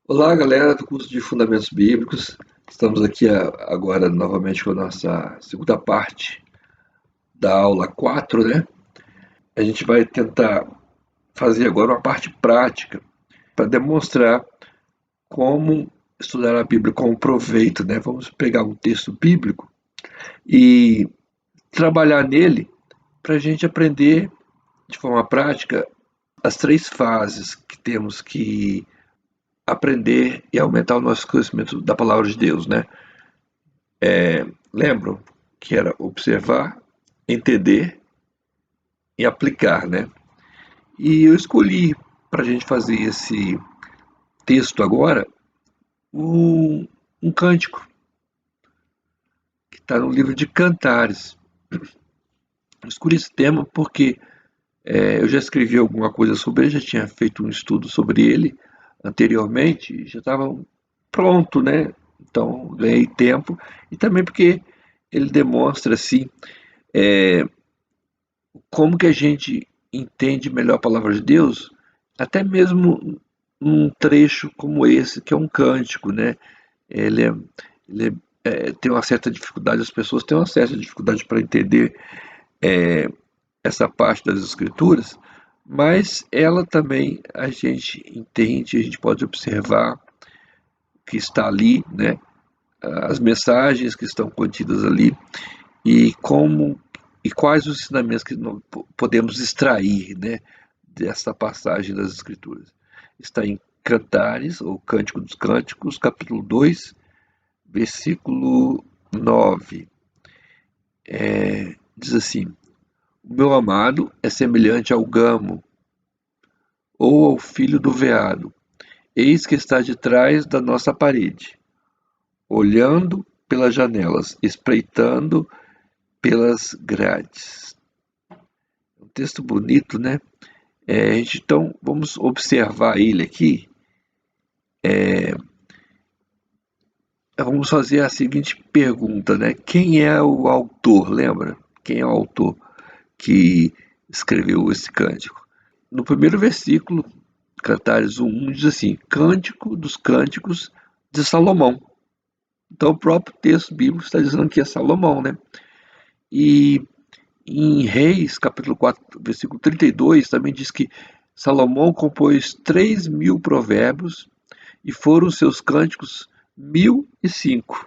Olá, galera do curso de Fundamentos Bíblicos. Estamos aqui agora novamente com a nossa segunda parte da aula 4, né? A gente vai tentar fazer agora uma parte prática para demonstrar como estudar a Bíblia com proveito, né? Vamos pegar um texto bíblico e trabalhar nele para a gente aprender de forma prática as três fases que temos que aprender e aumentar o nosso conhecimento da palavra de Deus, né? Lembram que era observar, entender e aplicar, né? E eu escolhi para a gente fazer esse texto agora um cântico que está no livro de Cantares. Eu escolhi esse tema porque eu já escrevi alguma coisa sobre ele, já tinha feito um estudo sobre ele anteriormente, já estava pronto, né? Então ganhei tempo e também porque ele demonstra assim como que a gente entende melhor a palavra de Deus, até mesmo num trecho como esse, que é um cântico, né? Ele, é, ele tem uma certa dificuldade, as pessoas têm uma certa dificuldade para entender essa parte das escrituras, mas ela também a gente entende, a gente pode observar que está ali, né? As mensagens que estão contidas ali e como e quais os ensinamentos que nós podemos extrair, né, dessa passagem das Escrituras. Está em Cantares, ou Cântico dos Cânticos, capítulo 2, versículo 9. Diz assim: O meu amado é semelhante ao gamo, ou ao filho do veado. Eis que está de trás da nossa parede, olhando pelas janelas, espreitando pelas grades. Um texto bonito, né? Então, vamos observar ele aqui. Vamos fazer a seguinte pergunta, né? Quem é o autor? Lembra? Quem é o autor que escreveu esse cântico? No primeiro versículo, Cantares 1:1 diz assim: Cântico dos Cânticos de Salomão. Então, o próprio texto bíblico está dizendo que é Salomão, né? E em Reis, capítulo 4, versículo 32, também diz que Salomão compôs 3.000 provérbios e foram os seus cânticos 1.005.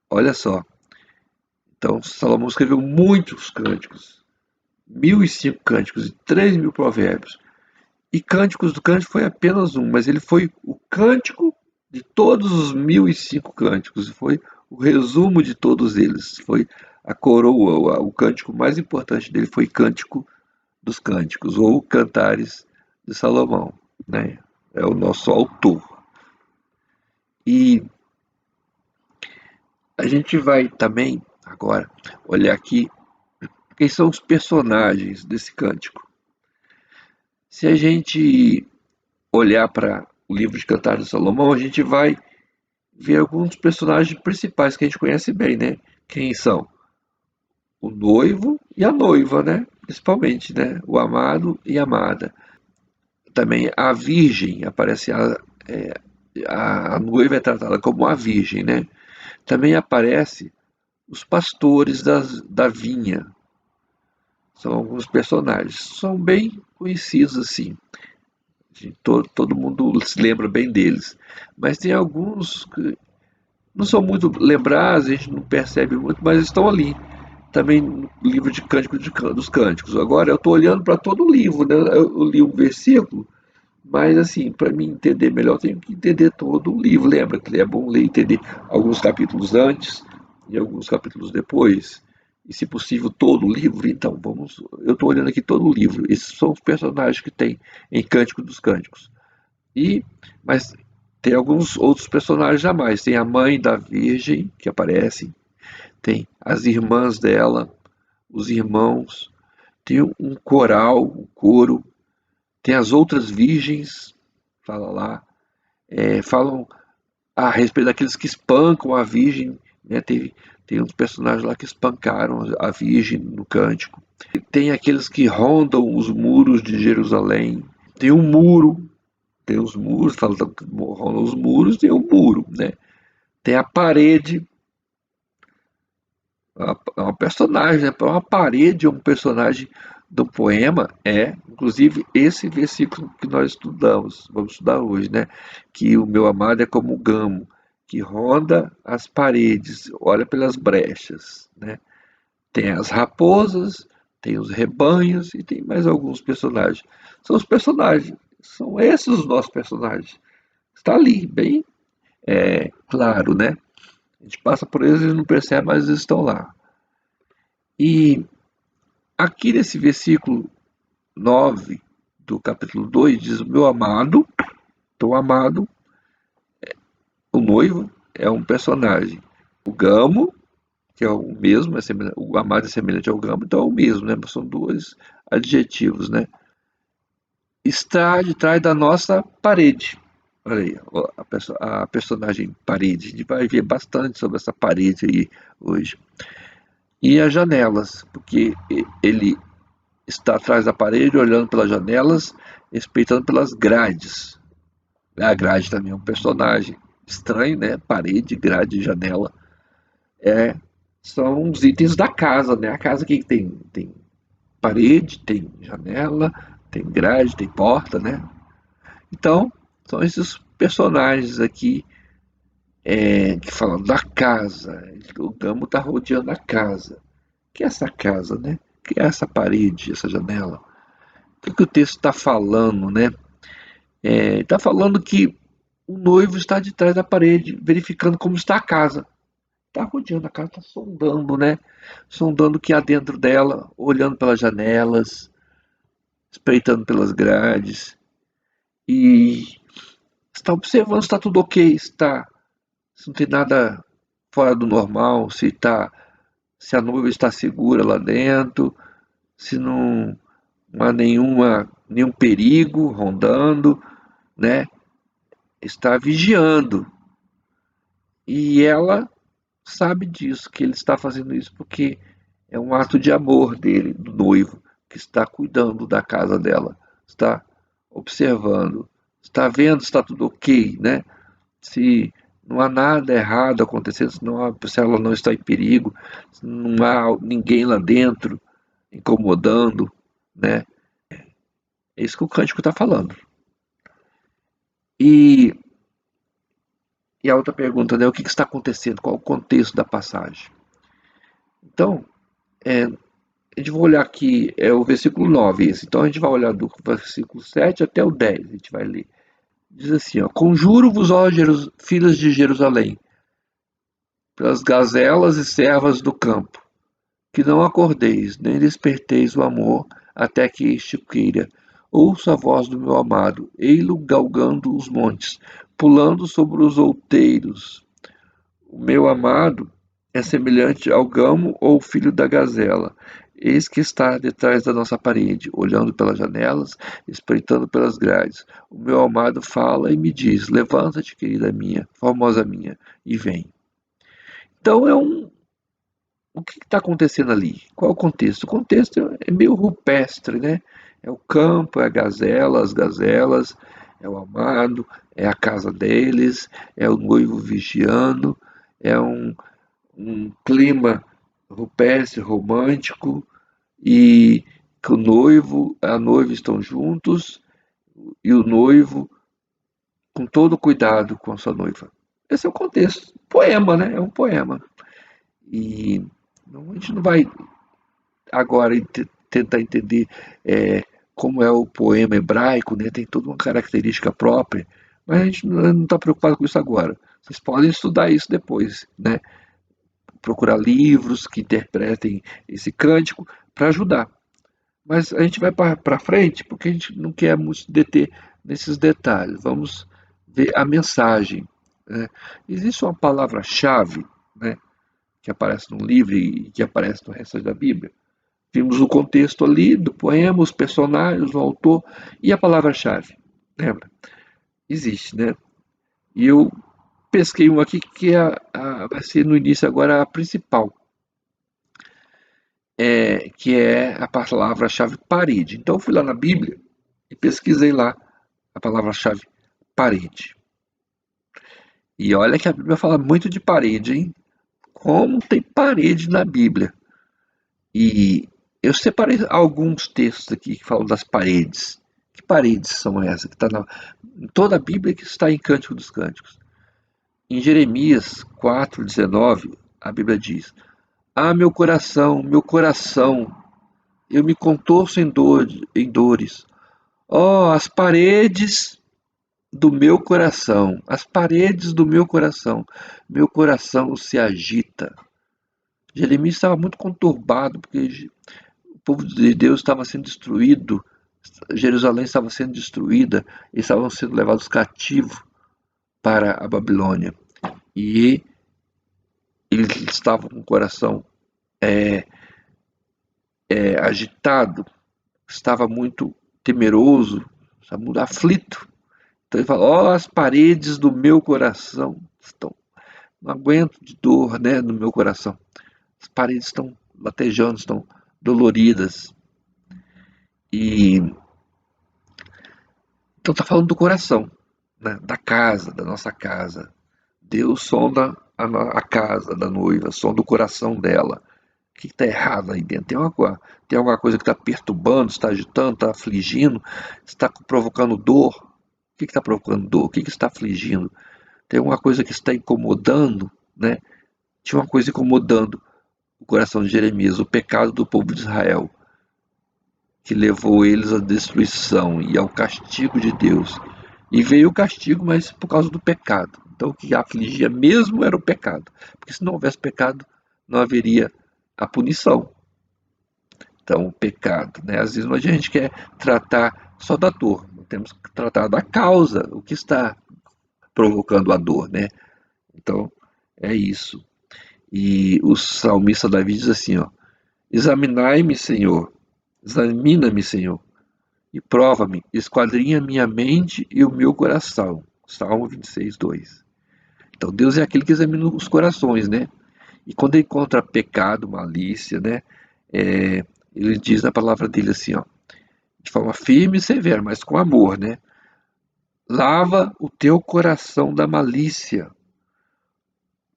Olha só. Então, Salomão escreveu muitos cânticos, 1.005 cânticos e 3.000 provérbios. E Cânticos do Cântico foi apenas um, mas ele foi o cântico de todos os 1.005 cânticos, foi o resumo de todos eles, foi a coroa, o cântico mais importante dele foi Cântico dos Cânticos, ou Cantares de Salomão, né? É o nosso autor. E a gente vai também, agora, olhar aqui quem são os personagens desse cântico. Se a gente olhar para o livro de Cantares de Salomão, a gente vai ver alguns personagens principais que a gente conhece bem, né? Quem são? O noivo e a noiva, né? Principalmente, né? O amado e a amada. Também a virgem, aparece a noiva é tratada como a virgem, né? Também aparece os pastores da vinha. São alguns personagens. São bem conhecidos assim. Todo mundo se lembra bem deles. Mas tem alguns que não são muito lembrados, a gente não percebe muito, mas estão ali. Também no livro de Cântico dos Cânticos. Agora eu estou olhando para todo o livro, né? Eu li um versículo, mas assim, para mim entender melhor, eu tenho que entender todo o livro. Lembra que é bom ler e entender alguns capítulos antes e alguns capítulos depois, e se possível todo o livro. Então, vamos. Eu estou olhando aqui todo o livro. Esses são os personagens que tem em Cântico dos Cânticos. E, mas tem alguns outros personagens a mais. Tem a mãe da Virgem que aparece, tem as irmãs dela, os irmãos, tem um coral, um coro, tem as outras virgens, fala lá, falam a respeito daqueles que espancam a virgem, né? Tem uns personagens lá que espancaram a virgem no cântico. Tem aqueles que rondam os muros de Jerusalém. Tem um muro Tem os muros, fala que rolam os muros, tem o muro, né? Tem a parede, é uma personagem, né? Uma parede é um personagem do poema, inclusive, esse versículo que nós estudamos, vamos estudar hoje, né? Que o meu amado é como o gamo, que ronda as paredes, olha pelas brechas, né? Tem as raposas, tem os rebanhos e tem mais alguns personagens. São os personagens, são esses os nossos personagens. Está ali, bem claro, né? A gente passa por eles e não percebe, mas eles estão lá. E aqui nesse versículo 9 do capítulo 2 diz: meu amado, tão amado, o noivo é um personagem. O gamo, que é o mesmo, o amado é semelhante ao gamo, então é o mesmo, né? São dois adjetivos, né? Está de trás da nossa parede. Olha aí, a personagem parede. A gente vai ver bastante sobre essa parede aí hoje. E as janelas, porque ele está atrás da parede, olhando pelas janelas, respeitando pelas grades. A grade também é um personagem estranho, né? Parede, grade, janela. É, são os itens da casa, né? A casa que tem parede, tem janela, tem grade, tem porta, né? Então, são esses personagens aqui que falam da casa. O Gamo está rodeando a casa. O que é essa casa, né? O que é essa parede, essa janela? O texto está falando, né? Está falando que o noivo está de trás da parede, verificando como está a casa. Está rodeando a casa, está sondando, né? Sondando o que há dentro dela, olhando pelas janelas, espreitando pelas grades e está observando se está tudo ok, se não tem nada fora do normal, se a noiva está segura lá dentro, se não há nenhum perigo rondando, né? Está vigiando. E ela sabe disso, que ele está fazendo isso porque é um ato de amor dele, do noivo, que está cuidando da casa dela, está observando, está vendo se está tudo ok, né? Se não há nada errado acontecendo, se ela não está em perigo, se não há ninguém lá dentro incomodando, né? É isso que o cântico está falando. E, e a outra pergunta, né? O que está acontecendo? Qual o contexto da passagem? Então, a gente vai olhar aqui, é o versículo 9 esse. Então a gente vai olhar do versículo 7 até o 10, a gente vai ler. Diz assim, ó: conjuro-vos, ó filhas de Jerusalém, pelas gazelas e servas do campo, que não acordeis, nem desperteis o amor, até que este queira. Ouço a voz do meu amado, ei-lo galgando os montes, pulando sobre os outeiros. O meu amado é semelhante ao gamo ou filho da gazela. Eis que está detrás da nossa parede, olhando pelas janelas, espreitando pelas grades. O meu amado fala e me diz: levanta-te, querida minha, formosa minha, e vem. Então o que está acontecendo ali? Qual é o contexto? O contexto é meio rupestre, né? É o campo, é a gazela, as gazelas, é o amado, é a casa deles, é o noivo vigiando, é um clima rupestre, romântico, e que o noivo, a noiva estão juntos, e o noivo com todo cuidado com a sua noiva. Esse é o contexto. Poema, né? É um poema. E a gente não vai agora tentar entender como é o poema hebraico, né? Tem toda uma característica própria, mas a gente não está preocupado com isso agora. Vocês podem estudar isso depois, né? Procurar livros que interpretem esse cântico para ajudar. Mas a gente vai para frente porque a gente não quer muito deter nesses detalhes. Vamos ver a mensagem, né? Existe uma palavra-chave, né, que aparece no livro e que aparece no resto da Bíblia. Vimos o contexto ali do poema, os personagens, o autor e a palavra-chave. Lembra? Existe, né? E eu pesquei um aqui que vai ser no início agora a principal, que é a palavra-chave parede. Então eu fui lá na Bíblia e pesquisei lá a palavra-chave parede. E olha que a Bíblia fala muito de parede, hein? Como tem parede na Bíblia. E eu separei alguns textos aqui que falam das paredes. Que paredes são essas? Que está em toda a Bíblia, que está em Cântico dos Cânticos. Em Jeremias 4:19, a Bíblia diz: Ah, meu coração, eu me contorço em dores. Ó, as paredes do meu coração se agita. Jeremias estava muito conturbado, porque o povo de Deus estava sendo destruído, Jerusalém estava sendo destruída, eles estavam sendo levados cativos para a Babilônia. E eles estavam com o coração agitado, estava muito temeroso, estava muito aflito. Então ele fala: ó, as paredes do meu coração estão, não aguento de dor, né, no meu coração. As paredes estão latejando, estão doloridas. E então está falando do coração, né, da casa, da nossa casa. Deus sonda a casa da noiva, sonda o coração dela. O que está errado aí dentro? Tem alguma coisa que está perturbando, está agitando, está afligindo, está provocando dor? O que está provocando dor? O que está afligindo? Tem alguma coisa que está incomodando, né? Tinha uma coisa incomodando o coração de Jeremias, o pecado do povo de Israel, que levou eles à destruição e ao castigo de Deus. E veio o castigo, mas por causa do pecado. Então o que afligia mesmo era o pecado. Porque se não houvesse pecado, não haveria a punição. Então, o pecado, né? Às vezes a gente quer tratar só da dor, não temos que tratar da causa, o que está provocando a dor, né? Então, é isso. E o salmista Davi diz assim, ó: Examinai-me, Senhor, examina-me, Senhor, e prova-me, esquadrinha minha mente e o meu coração. Salmo 26:2. Então, Deus é aquele que examina os corações, né? E quando ele encontra pecado, malícia, né? Ele diz na palavra dele assim, ó, de forma firme e severa, mas com amor, né? Lava o teu coração da malícia,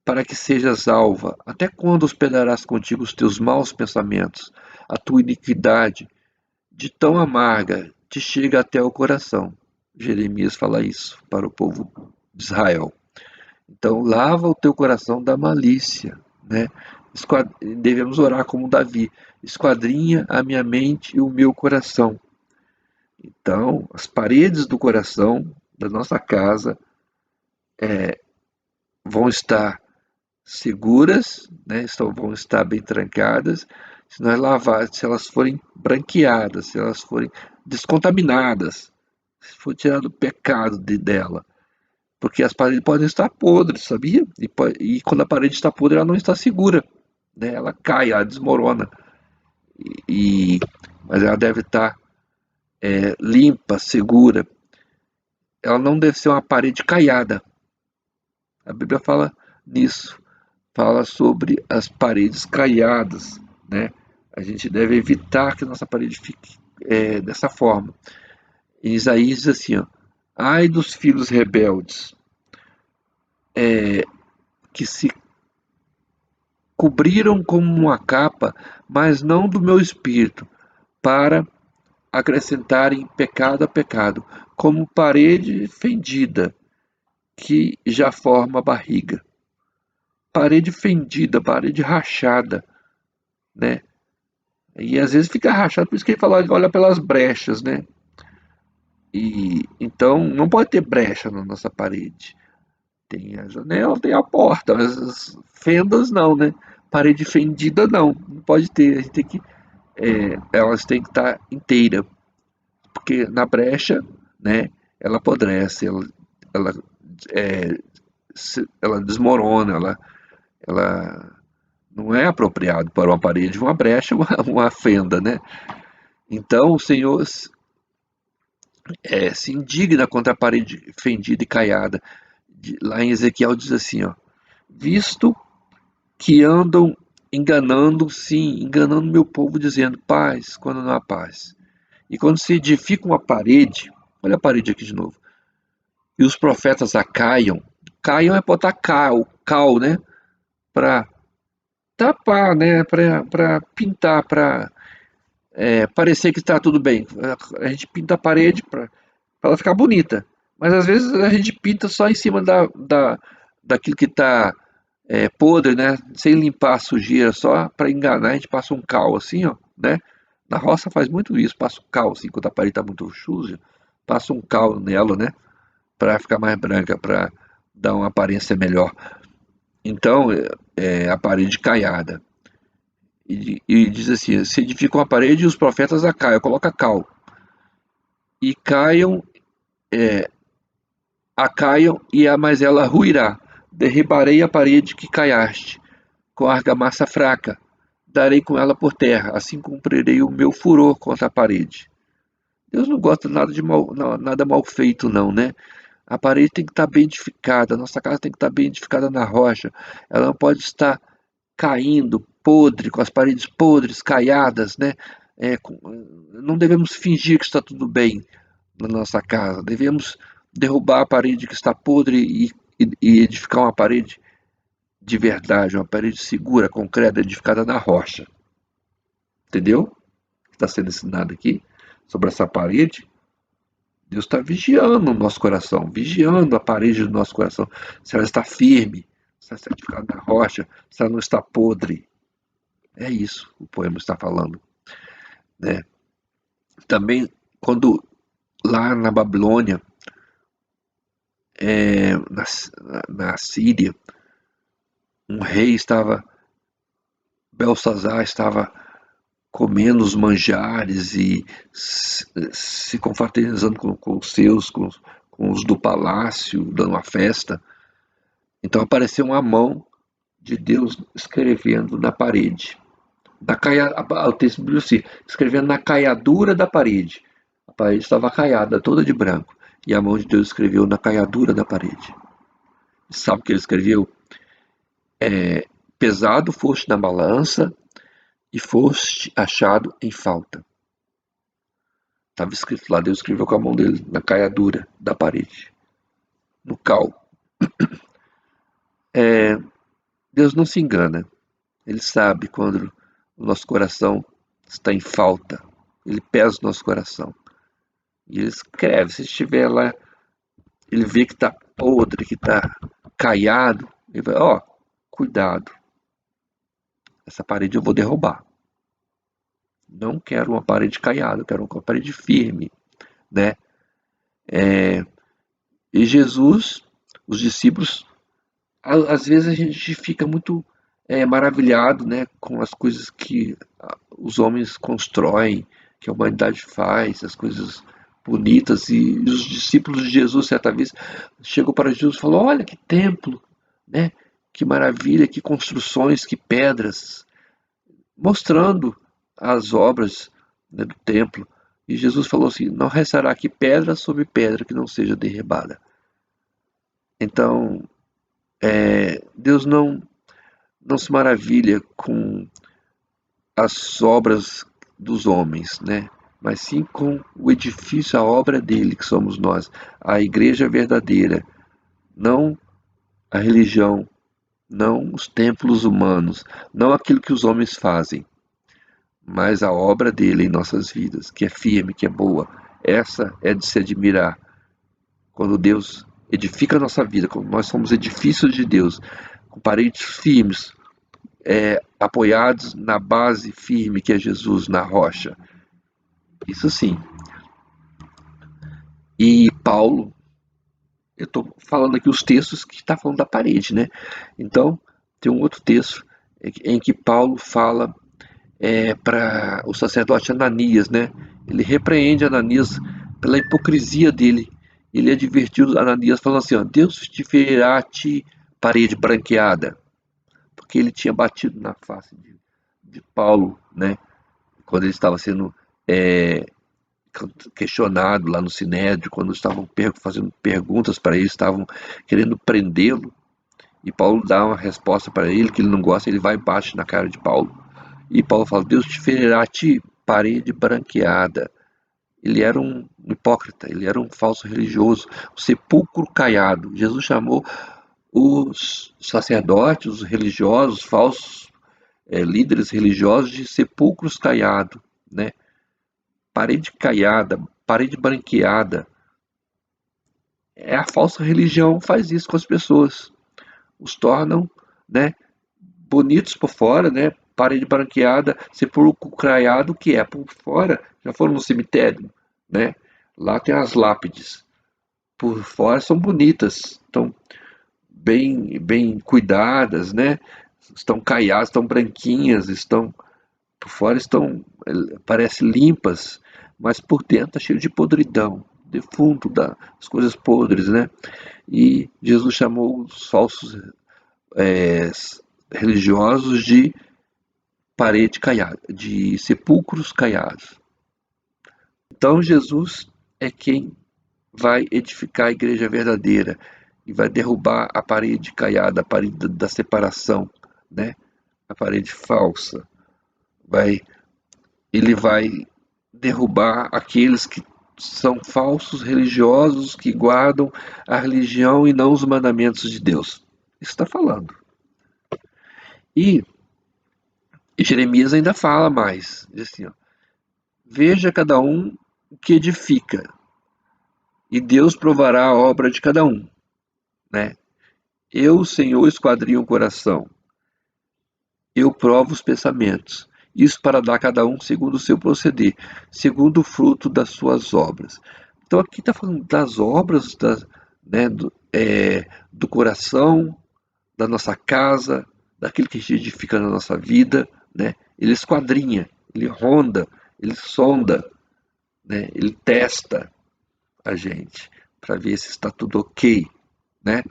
para que sejas alva. Até quando hospedarás contigo os teus maus pensamentos? A tua iniquidade, de tão amarga, te chega até o coração. Jeremias fala isso para o povo de Israel. Então, lava o teu coração da malícia, né? Devemos orar como Davi: esquadrinha a minha mente e o meu coração. Então, as paredes do coração da nossa casa vão estar seguras, né? Vão estar bem trancadas, se nós lavar, se elas forem branqueadas, se elas forem descontaminadas, se for tirado o pecado dela. Porque as paredes podem estar podres, sabia? E quando a parede está podre, ela não está segura, né? Ela cai, ela desmorona. Mas ela deve estar limpa, segura. Ela não deve ser uma parede caiada. A Bíblia fala nisso, fala sobre as paredes caiadas, né? A gente deve evitar que a nossa parede fique dessa forma. Em Isaías diz assim, ó: ai dos filhos rebeldes, que se cobriram como uma capa, mas não do meu espírito, para acrescentarem pecado a pecado, como parede fendida, que já forma barriga. Parede fendida, parede rachada, né? E às vezes fica rachado, por isso que ele fala, olha pelas brechas, né? E então não pode ter brecha na nossa parede. Tem a janela, tem a porta, mas as fendas não, né? Parede fendida não pode ter. A gente tem que, elas têm que estar inteiras, porque na brecha, né? Ela apodrece, ela, é, ela desmorona, ela não é apropriado para uma parede, uma brecha, uma fenda, né? Então o Senhor se indigna contra a parede fendida e caiada. Lá em Ezequiel diz assim, ó: visto que andam enganando, sim, enganando meu povo, dizendo paz, quando não há paz. E quando se edifica uma parede, olha a parede aqui de novo, e os profetas a caiam. Caiam é botar cal, né? Para tapar, né? Para pintar, para parecer que está tudo bem. A gente pinta a parede para ela ficar bonita. Mas às vezes a gente pinta só em cima daquilo que está podre, né? Sem limpar a sujeira, só para enganar, a gente passa um cal assim, ó, né? Na roça faz muito isso, passa um cal assim, quando a parede está muito suja, passa um cal nela, né? Para ficar mais branca, para dar uma aparência melhor. Então, a parede caiada. E diz assim: se edificam a parede e os profetas a caiam, coloca cal. E caiam, mas ela ruirá. Derribarei a parede que caiaste, com argamassa fraca. Darei com ela por terra, assim cumprirei o meu furor contra a parede. Deus não gosta nada de nada mal feito, não, né? A parede tem que estar bem edificada, a nossa casa tem que estar bem edificada na rocha. Ela não pode estar caindo, podre, com as paredes podres, caiadas, né? Não devemos fingir que está tudo bem na nossa casa. Devemos derrubar a parede que está podre e edificar uma parede de verdade, uma parede segura, concreta, edificada na rocha. Entendeu? Está sendo ensinado aqui sobre essa parede. Deus está vigiando o nosso coração, vigiando a parede do nosso coração, se ela está firme, se ela está edificada na rocha, se ela não está podre. É isso que o poema está falando, né? Também, quando lá na Babilônia, na Síria, um rei estava, Belsazar estava comendo os manjares e se confraternizando com os seus, com os do palácio, dando uma festa. Então apareceu uma mão de Deus escrevendo na parede. O texto diz assim, escrevendo na caiadura da parede. A parede estava caiada, toda de branco. E a mão de Deus escreveu na caiadura da parede. Sabe o que ele escreveu? Pesado foste na balança e foste achado em falta. Estava escrito lá, Deus escreveu com a mão dele na caiadura da parede, no cal. Deus não se engana. Ele sabe quando o nosso coração está em falta. Ele pesa o nosso coração. E ele escreve. Se estiver lá, ele vê que está podre, que está caiado. Ele vai, ó, cuidado. Essa parede eu vou derrubar. Não quero uma parede caiada, eu quero uma parede firme, né? E Jesus, os discípulos, às vezes a gente fica muito maravilhado, né, com as coisas que os homens constroem, que a humanidade faz, as coisas bonitas. E os discípulos de Jesus, certa vez, chegou para Jesus e falou: olha que templo, né? Que maravilha, que construções, que pedras, mostrando as obras, né, do templo. E Jesus falou assim: não restará aqui pedra sobre pedra que não seja derribada. Então, Deus não se maravilha com as obras dos homens, né? Mas sim com o edifício, a obra dele, que somos nós, a igreja verdadeira, não a religião, não os templos humanos, não aquilo que os homens fazem, mas a obra dele em nossas vidas, que é firme, que é boa. Essa é de se admirar. Quando Deus edifica a nossa vida, quando nós somos edifícios de Deus, com paredes firmes, apoiados na base firme que é Jesus, na rocha. Isso sim. E Paulo, eu estou falando aqui os textos que está falando da parede, né? Então, tem um outro texto em que Paulo fala para o sacerdote Ananias, né? Ele repreende Ananias pela hipocrisia dele. Ele advertiu Ananias falando assim, ó, Deus te ferirá-te parede branqueada, porque ele tinha batido na face de Paulo, né? Quando ele estava sendo é, questionado lá no Sinédrio, quando estavam fazendo perguntas para ele, estavam querendo prendê-lo, e Paulo dá uma resposta para ele que ele não gosta, ele vai e bate na cara de Paulo. E Paulo fala: Deus te ferirá a ti, parede branqueada. Ele era um hipócrita, ele era um falso religioso, um sepulcro caiado. Jesus chamou os sacerdotes, os religiosos, falsos líderes religiosos de sepulcros caiados, né? Parede caiada, parede branqueada. A falsa religião faz isso com as pessoas, os tornam, né, bonitos por fora, né? Parede branqueada, sepulcro caiado, que é por fora. Já foram no cemitério, né? Lá tem as lápides. Por fora são bonitas, estão bem cuidadas, né? Estão caiadas, estão branquinhas, estão por fora estão parece limpas, mas por dentro está cheio de podridão, defunto das coisas podres, né? E Jesus chamou os falsos é, religiosos de parede caiada, de sepulcros caiados. Então Jesus é quem vai edificar a igreja verdadeira e vai derrubar a parede caiada, a parede da separação, né? A parede falsa. Vai, ele vai derrubar aqueles que são falsos religiosos que guardam a religião e não os mandamentos de Deus. Isso está falando. E Jeremias ainda fala mais, diz assim, ó, veja cada um o que edifica, e Deus provará a obra de cada um, né? Eu, Senhor, esquadrinho o coração, eu provo os pensamentos, isso para dar a cada um segundo o seu proceder, segundo o fruto das suas obras. Então aqui está falando das obras, né, do coração, da nossa casa, daquilo que a gente edifica na nossa vida, né? Ele esquadrinha, ele ronda, ele sonda, né? Ele testa a gente para ver se está tudo ok, né?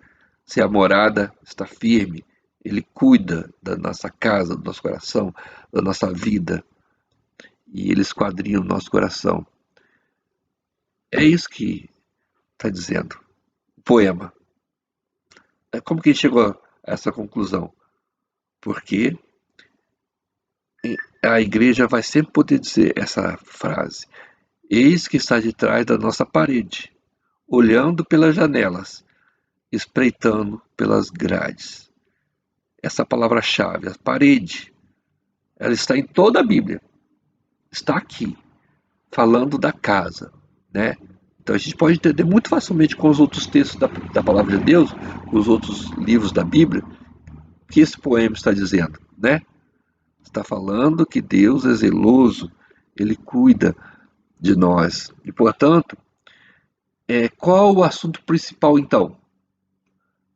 Se a morada está firme, ele cuida da nossa casa, do nosso coração, da nossa vida, e ele esquadrinha o nosso coração. É isso que está dizendo o poema. Como que ele chegou a essa conclusão? Porque a igreja vai sempre poder dizer essa frase: eis que está de trás da nossa parede, olhando pelas janelas, espreitando pelas grades. Essa palavra-chave, a parede, ela está em toda a Bíblia. Está aqui, falando da casa, né? Então a gente pode entender muito facilmente com os outros textos da palavra de Deus, com os outros livros da Bíblia, o que esse poema está dizendo, né? Está falando que Deus é zeloso, ele cuida de nós. E, portanto, qual o assunto principal, então,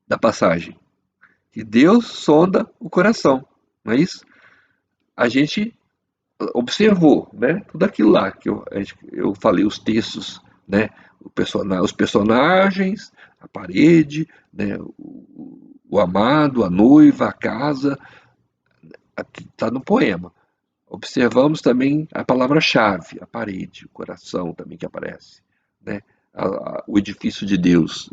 da passagem? Que Deus sonda o coração, não é isso? A gente observou, né? Tudo aquilo lá que eu falei, os textos, né? Os personagens, a parede, né? O amado, a noiva, a casa, aqui está no poema. Observamos também a palavra-chave, a parede, o coração também que aparece, né? O edifício de Deus.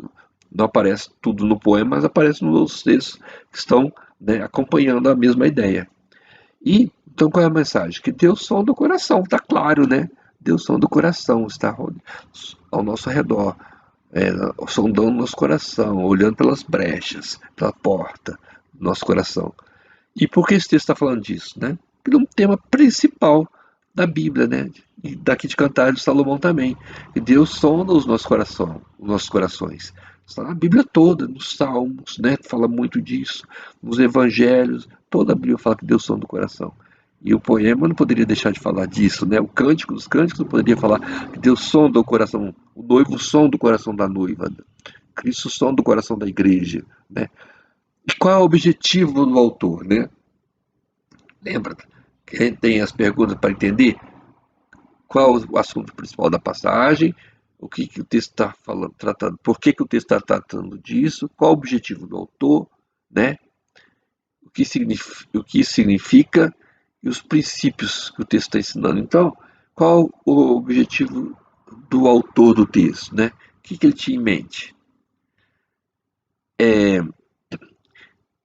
Não aparece tudo no poema, mas aparece nos textos que estão, né, acompanhando a mesma ideia. E então qual é a mensagem? Que Deus sonda o coração, está claro, né? Deus sonda o coração, está ao nosso redor, sondando nosso coração, olhando pelas brechas, pela porta do nosso coração. E por que esse texto está falando disso, né? Pelo um tema principal da Bíblia, né? E daqui de Cantares de Salomão também. Que Deus sonda os nossos corações. Está na Bíblia toda, nos Salmos, né? Fala muito disso, nos Evangelhos, toda a Bíblia fala que Deus sonda o coração. E o poema não poderia deixar de falar disso, né? O cântico dos cânticos não poderia falar que Deus sonda o coração, o noivo sonda o coração da noiva, Cristo sonda o coração da igreja, né? E qual é o objetivo do autor, né? Lembra que a gente tem as perguntas para entender qual o assunto principal da passagem, o que o texto está falando, tratando, por que o texto está tratando disso, qual o objetivo do autor, né? O que significa e os princípios que o texto está ensinando. Então, qual o objetivo do autor do texto, né? O que ele tinha em mente?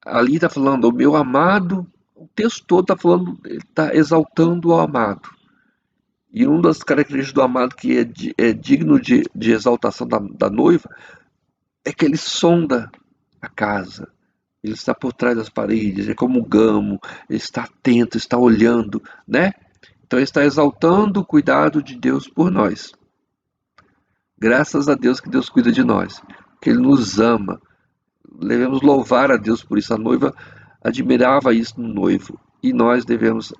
Ali está falando o meu amado, o texto todo está falando, está exaltando o amado. E uma das características do amado que é digno de exaltação da noiva é que ele sonda a casa. Ele está por trás das paredes, é como um gamo, ele está atento, está olhando, né? Então ele está exaltando o cuidado de Deus por nós. Graças a Deus que Deus cuida de nós, que Ele nos ama. Devemos louvar a Deus por isso. A noiva admirava isso no noivo. E nós devemos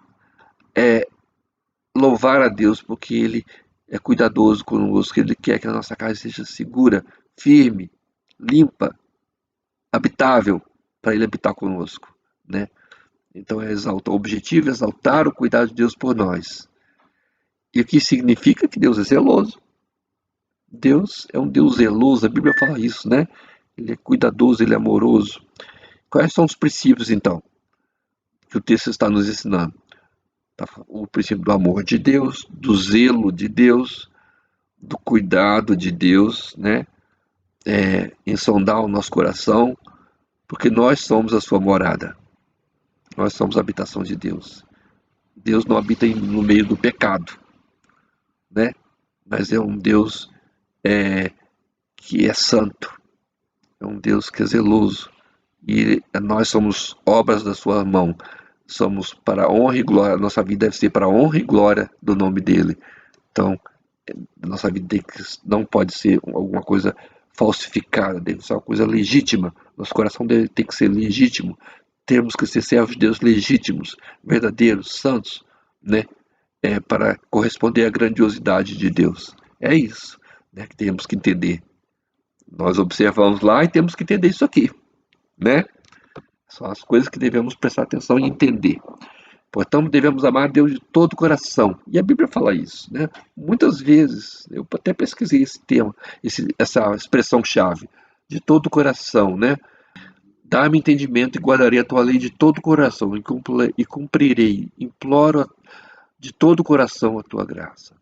louvar a Deus porque Ele é cuidadoso conosco, Ele quer que a nossa casa seja segura, firme, limpa, habitável, para Ele habitar conosco, né? Então o objetivo é exaltar o cuidado de Deus por nós. E o que significa que Deus é zeloso. Deus é um Deus zeloso, a Bíblia fala isso, né? Ele é cuidadoso, ele é amoroso. Quais são os princípios, então, que o texto está nos ensinando? O princípio do amor de Deus, do zelo de Deus, do cuidado de Deus, né? Em sondar o nosso coração, porque nós somos a sua morada. Nós somos a habitação de Deus. Deus não habita no meio do pecado, né? Mas é um Deus que é santo, é um Deus que é zeloso. E nós somos obras da sua mão. Somos para a honra e glória. Nossa vida deve ser para a honra e glória do nome dele. Então, nossa vida não pode ser alguma coisa falsificada, deve ser uma coisa legítima. Nosso coração deve ter que ser legítimo. Temos que ser servos de Deus legítimos, verdadeiros, santos, né? Para corresponder à grandiosidade de Deus. É isso, né, que temos que entender. Nós observamos lá e temos que entender isso aqui, né? São as coisas que devemos prestar atenção e entender. Portanto, devemos amar a Deus de todo o coração. E a Bíblia fala isso, né? Muitas vezes, eu até pesquisei esse tema, essa expressão-chave, de todo o coração, né? Dá-me entendimento e guardarei a tua lei de todo o coração e cumprirei, imploro de todo o coração a tua graça.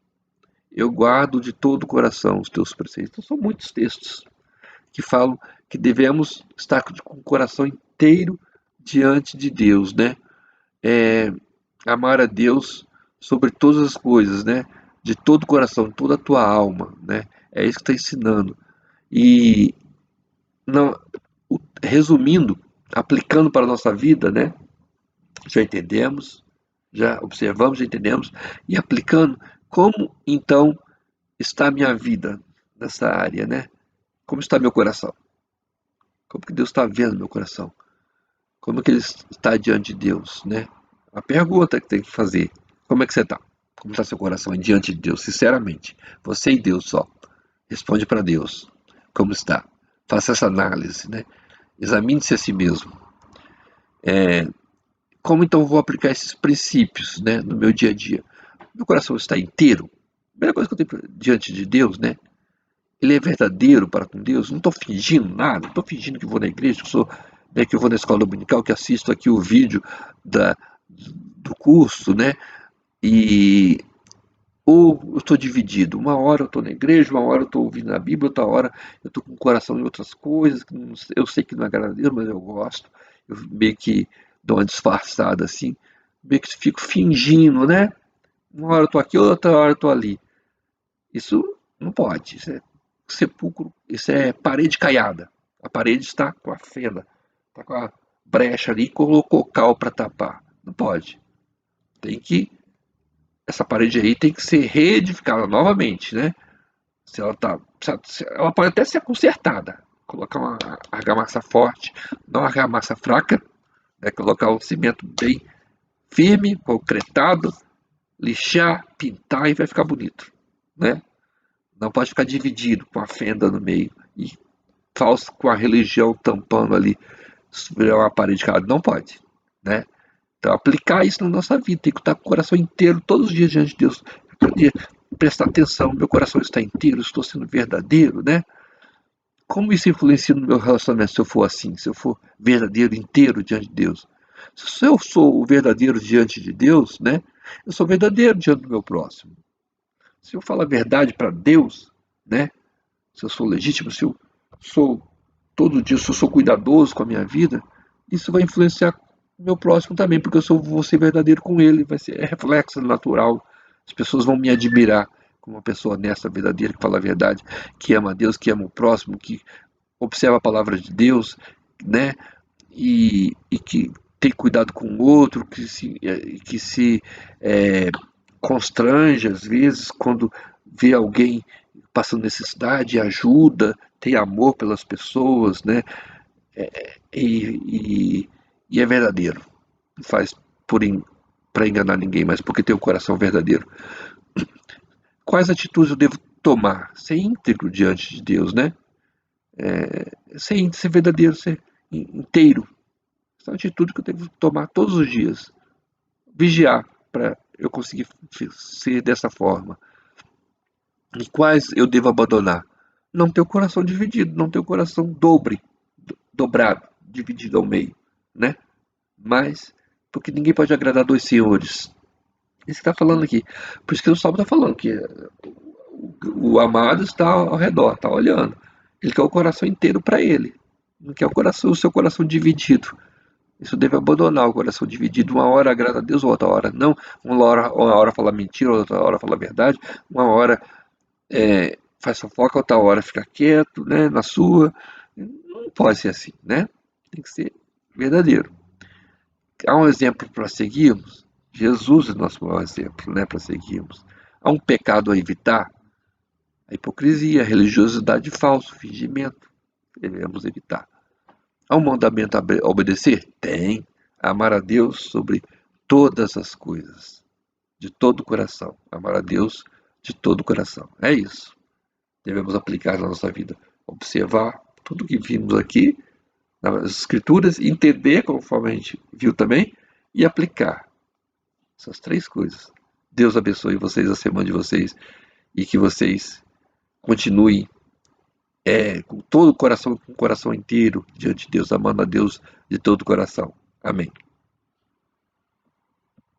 Eu guardo de todo o coração os teus preceitos. Então, são muitos textos que falam que devemos estar com o coração inteiro diante de Deus, né? É, amar a Deus sobre todas as coisas, né? De todo o coração, de toda a tua alma, né? É isso que está ensinando. E não, resumindo, aplicando para a nossa vida, né? Já entendemos, já observamos, já entendemos e aplicando como então está a minha vida nessa área, né? Como está meu coração? Como que Deus está vendo meu coração? Como que ele está diante de Deus, né? A pergunta que tem que fazer, como é que você está? Como está seu coração diante de Deus, sinceramente? Você e Deus só. Responde para Deus como está. Faça essa análise, né? Examine-se a si mesmo. Como então eu vou aplicar esses princípios, né, no meu dia a dia? Meu coração está inteiro? A primeira coisa que eu tenho diante de Deus, né? Ele é verdadeiro para com Deus? Não estou fingindo nada, não estou fingindo que vou na igreja, que, sou, né, que eu vou na escola dominical, que assisto aqui o vídeo do curso, né? E ou eu estou dividido. Uma hora eu estou na igreja, uma hora eu estou ouvindo a Bíblia, outra hora eu estou com o coração em outras coisas, que eu sei que não agrada a Deus, mas eu gosto. Eu meio que dou uma disfarçada assim, meio que fico fingindo, né? Uma hora eu estou aqui, outra hora eu estou ali. Isso não pode, isso é sepulcro, isso é parede caiada. A parede está com a fenda, está com a brecha ali e colocou cal para tapar. Não pode. Tem que essa parede aí tem que ser reedificada novamente, né? Se ela tá, ela pode até ser consertada, colocar uma argamassa forte, não uma argamassa fraca, né? Colocar um cimento bem firme, concretado, lixar, pintar e vai ficar bonito, né? Não pode ficar dividido com a fenda no meio e falso com a religião tampando ali sobre uma parede calada, não pode, né? Então, aplicar isso na nossa vida, tem que estar com o coração inteiro todos os dias diante de Deus. Prestar atenção, meu coração está inteiro, estou sendo verdadeiro, né? Como isso influencia no meu relacionamento se eu for assim, se eu for verdadeiro, inteiro diante de Deus? Se eu sou o verdadeiro diante de Deus, né? Eu sou verdadeiro diante do meu próximo. Se eu falo a verdade para Deus, né? Se eu sou legítimo, se eu sou todo dia, se eu sou cuidadoso com a minha vida, isso vai influenciar o meu próximo também, porque vou ser verdadeiro com ele, vai ser reflexo natural As pessoas vão me admirar como uma pessoa honesta, verdadeira, que fala a verdade, que ama a Deus, que ama o próximo, que observa a palavra de Deus, né? E que tem cuidado com o outro, que se é, constrange às vezes quando vê alguém passando necessidade, ajuda, tem amor pelas pessoas, né? E, e é verdadeiro. Não faz para enganar ninguém, mas porque tem o coração verdadeiro. Quais atitudes eu devo tomar? Ser íntegro diante de Deus, né? Ser verdadeiro, ser inteiro. Essa é uma atitude que eu devo tomar todos os dias. Vigiar para eu conseguir ser dessa forma. E quais eu devo abandonar? Não ter o coração dividido, não ter o coração dobrado, dividido ao meio, né? Mas, porque ninguém pode agradar dois senhores. Isso que está falando aqui. Por isso que o Salmo está falando que o amado está ao redor, está olhando. Ele quer o coração inteiro para ele. Não quer o seu coração dividido. Isso deve abandonar o coração dividido. Uma hora agrada a Deus, outra hora não. Uma hora fala mentira, outra hora fala a verdade. Uma hora faz fofoca, outra hora fica quieto, né, na sua. Não pode ser assim, né? Tem que ser verdadeiro. Há um exemplo para seguirmos. Jesus é nosso maior exemplo, né, para seguirmos. Há um pecado a evitar. A hipocrisia, a religiosidade falsa, o fingimento. Devemos evitar. Há um mandamento a obedecer? Tem. Amar a Deus sobre todas as coisas. De todo o coração. Amar a Deus de todo o coração. É isso. Devemos aplicar na nossa vida. Observar tudo que vimos aqui nas escrituras, entender conforme a gente viu também e aplicar essas três coisas. Deus abençoe vocês, a semana de vocês, e que vocês continuem com todo o coração, com o coração inteiro diante de Deus, amando a Deus de todo o coração. Amém.